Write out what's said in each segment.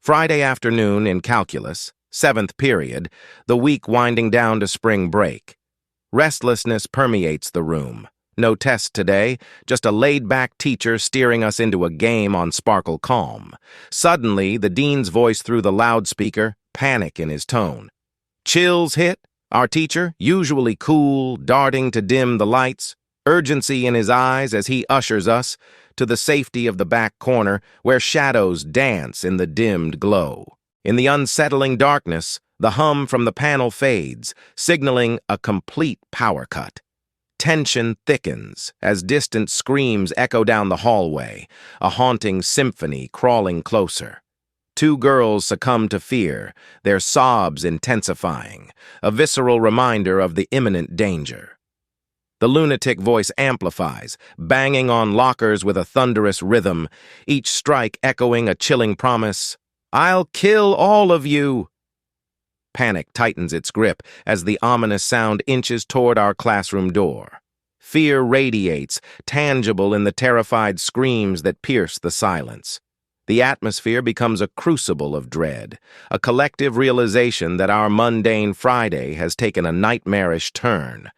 Friday afternoon in calculus, 7th period, the week winding down to spring break. Restlessness permeates the room. No test today, just a laid-back teacher steering us into a game on Sparkle Calm. Suddenly, the dean's voice through the loudspeaker, panic in his tone. Chills hit, our teacher, usually cool, darting to dim the lights, urgency in his eyes as he ushers us to the safety of the back corner where shadows dance in the dimmed glow. In the unsettling darkness, the hum from the panel fades, signaling a complete power cut. Tension thickens as distant screams echo down the hallway, a haunting symphony crawling closer. Two girls succumb to fear, their sobs intensifying, a visceral reminder of the imminent danger. The lunatic voice amplifies, banging on lockers with a thunderous rhythm, each strike echoing a chilling promise, "I'll kill all of you." Panic tightens its grip as the ominous sound inches toward our classroom door. Fear radiates, tangible in the terrified screams that pierce the silence. The atmosphere becomes a crucible of dread, a collective realization that our mundane Friday has taken a nightmarish turn.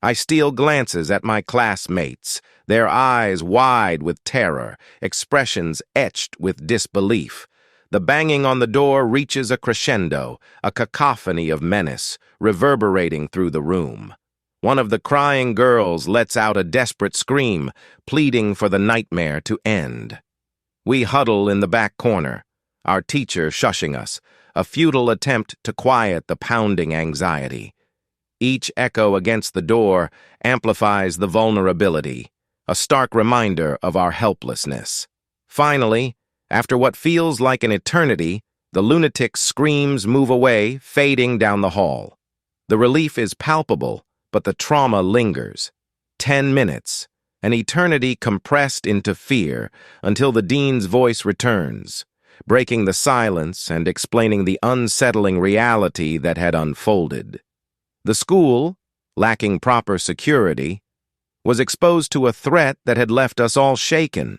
I steal glances at my classmates, their eyes wide with terror, expressions etched with disbelief. The banging on the door reaches a crescendo, a cacophony of menace, reverberating through the room. One of the crying girls lets out a desperate scream, pleading for the nightmare to end. We huddle in the back corner, our teacher shushing us, a futile attempt to quiet the pounding anxiety. Each echo against the door amplifies the vulnerability, a stark reminder of our helplessness. Finally, after what feels like an eternity, the lunatic's screams move away, fading down the hall. The relief is palpable, but the trauma lingers. 10 minutes, an eternity compressed into fear until the dean's voice returns, breaking the silence and explaining the unsettling reality that had unfolded. The school, lacking proper security, was exposed to a threat that had left us all shaken,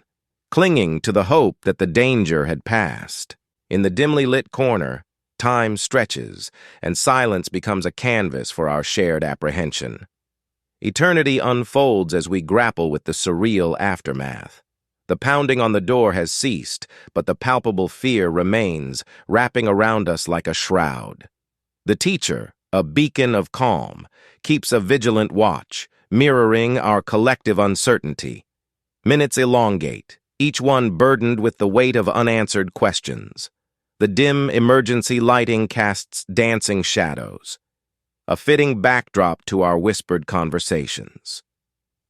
clinging to the hope that the danger had passed. In the dimly lit corner, time stretches, and silence becomes a canvas for our shared apprehension. Eternity unfolds as we grapple with the surreal aftermath. The pounding on the door has ceased, but the palpable fear remains, wrapping around us like a shroud. The teacher, a beacon of calm, keeps a vigilant watch, mirroring our collective uncertainty. Minutes elongate, each one burdened with the weight of unanswered questions. The dim emergency lighting casts dancing shadows, a fitting backdrop to our whispered conversations.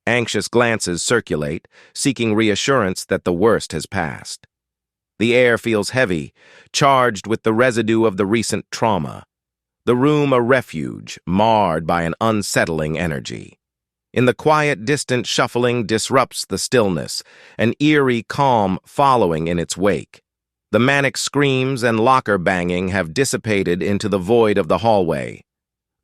Anxious glances circulate, seeking reassurance that the worst has passed. The air feels heavy, charged with the residue of the recent trauma. The room a refuge, marred by an unsettling energy. In the quiet, distant shuffling disrupts the stillness, an eerie calm following in its wake. The manic screams and locker banging have dissipated into the void of the hallway.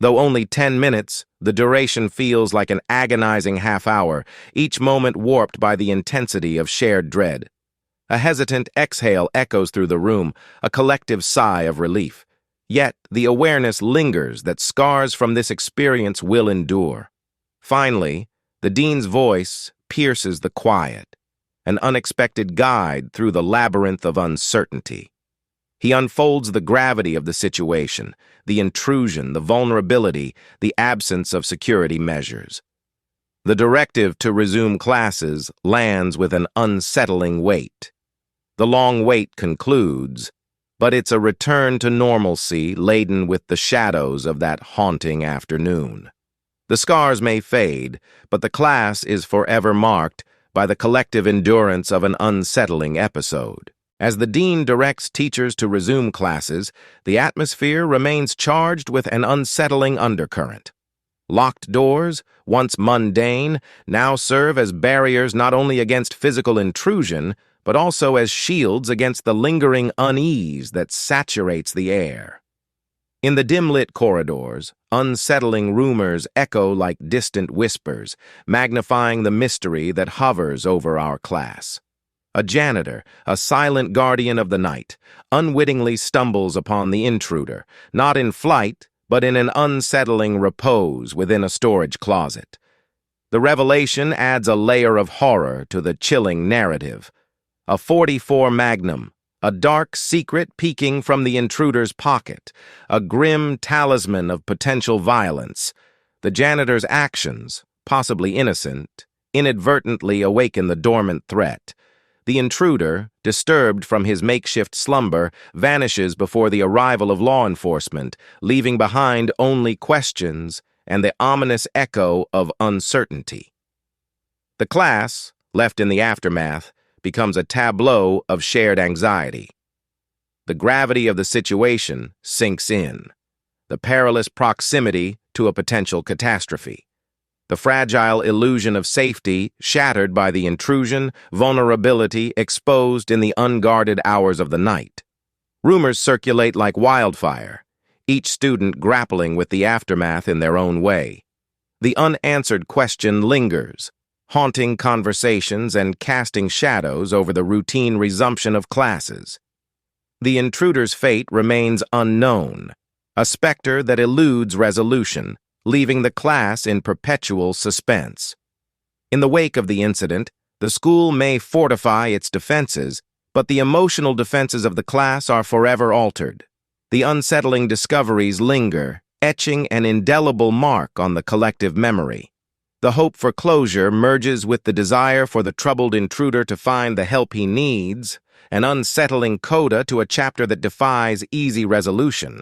Though only 10 minutes, the duration feels like an agonizing half-hour, each moment warped by the intensity of shared dread. A hesitant exhale echoes through the room, a collective sigh of relief. Yet, the awareness lingers that scars from this experience will endure. Finally, the dean's voice pierces the quiet, an unexpected guide through the labyrinth of uncertainty. He unfolds the gravity of the situation, the intrusion, the vulnerability, the absence of security measures. The directive to resume classes lands with an unsettling weight. The long wait concludes, but it's a return to normalcy laden with the shadows of that haunting afternoon. The scars may fade, but the class is forever marked by the collective endurance of an unsettling episode. As the dean directs teachers to resume classes, the atmosphere remains charged with an unsettling undercurrent. Locked doors, once mundane, now serve as barriers not only against physical intrusion, but also as shields against the lingering unease that saturates the air. In the dim-lit corridors, unsettling rumors echo like distant whispers, magnifying the mystery that hovers over our class. A janitor, a silent guardian of the night, unwittingly stumbles upon the intruder, not in flight, but in an unsettling repose within a storage closet. The revelation adds a layer of horror to the chilling narrative. A .44 Magnum, a dark secret peeking from the intruder's pocket, a grim talisman of potential violence. The janitor's actions, possibly innocent, inadvertently awaken the dormant threat. The intruder, disturbed from his makeshift slumber, vanishes before the arrival of law enforcement, leaving behind only questions and the ominous echo of uncertainty. The class, left in the aftermath, becomes a tableau of shared anxiety. The gravity of the situation sinks in, the perilous proximity to a potential catastrophe. The fragile illusion of safety shattered by the intrusion, vulnerability exposed in the unguarded hours of the night. Rumors circulate like wildfire, each student grappling with the aftermath in their own way. The unanswered question lingers, haunting conversations and casting shadows over the routine resumption of classes. The intruder's fate remains unknown, a specter that eludes resolution, leaving the class in perpetual suspense. In the wake of the incident, the school may fortify its defenses, but the emotional defenses of the class are forever altered. The unsettling discoveries linger, etching an indelible mark on the collective memory. The hope for closure merges with the desire for the troubled intruder to find the help he needs, an unsettling coda to a chapter that defies easy resolution.